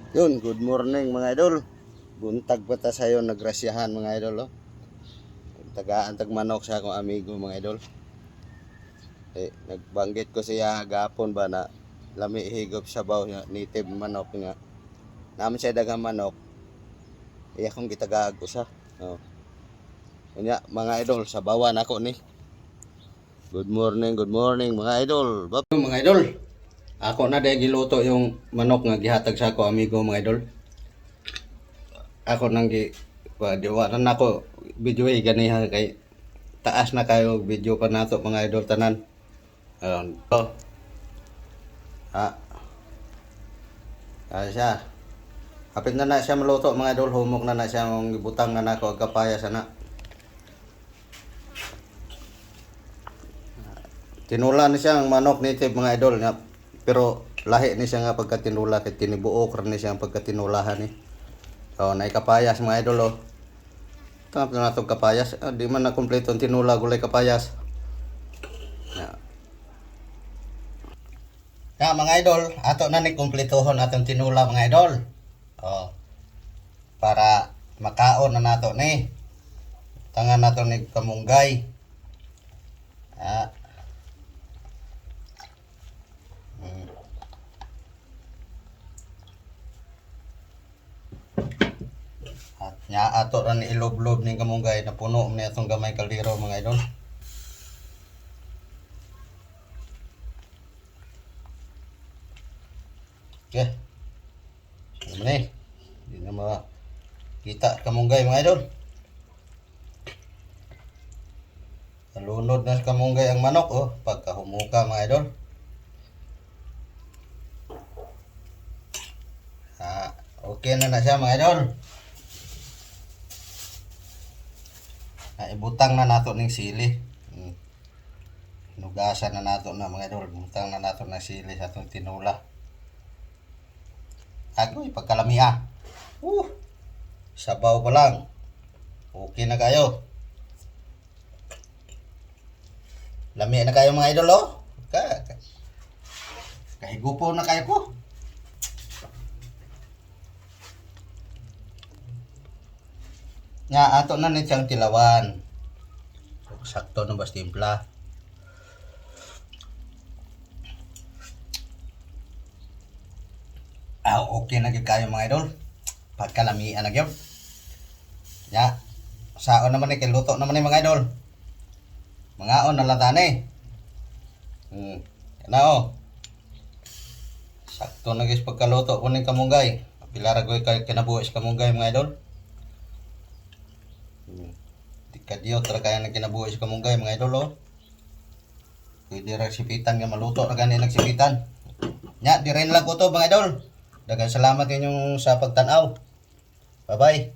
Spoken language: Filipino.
Yun, good morning mga idol. Buntag pa ta sayo nagrasyahan mga idol. Oh. Tagaan tag manok sa akong amigo mga idol. Nagbanggit ko siya gapon ba na lami higop sabaw nga native manok nga. Naman siya dagang manok. Iya kong gitagaag usa. Oh. Kunya mga idol, sabawan ako ni. Good morning mga idol. Mga idol. Ako na dahil giluto yung manok nga gihatag sa ako amigo mga idol. Ako nang diwaran ako video ganiha kay taas na kayo video pa nato mga idol tanan. Oh. Siya. Kapit na siya maluto mga idol, humok na siya ang gibutang na nako kapaya sana. Tinula ni siya ang manok native mga idol nga pero lahi ni siya nga pagkatinula kay tinibuok ra ni siya ang pagkatinulahan ni. So nay kapayas mga idol oh. Tangap na nato kapayas, di man na kompleto ang tinula gulay kapayas. Ya mga idol, ato na ni kumpletohon atong tinula mga idol. Oh. Para makaon na nato ni. Tangan nato ni kamunggay. At nya ato ra ni ilob-lob ning kamunggay na puno ni atong gamay kaldero mga idol. Okay. Ini. Di na makita kamunggay mga idol. Nalunod na kamunggay ang manok oh pagkahumuka mga idol. Okay na siya mga idol. Ibutang na nato ning sili. Nugasan na nato na mga idol. Butang na nato na sili sa atong tinula. Agoy pagkalamiha. Sabaw pa lang. Okay na kayo. Lami na kayo mga idol oh. Kahigupo na kayo ko. Nga ato na ni siyang tilawan. Sakto na bas timpla. Okay na gyud kayo mga idol. Pagkalamian na gyud. Ya. Saon naman ni kay luto naman ni mga idol. Mangaon na lang tani. Yan oh. Sakto na guys pagkaluto ko ning kamunggay. Pilara goy kay kinabuhi sa kamunggay mga idol. Di kadyo tra kaya nang kinabuhi sa kamunggay mga idol oh. Pwede ra sipitan nga maluto ra gani nagsipitan. Nya di rin lang ko to mga idol. Daghang salamat inyong sa pagtan-aw. Bye-bye.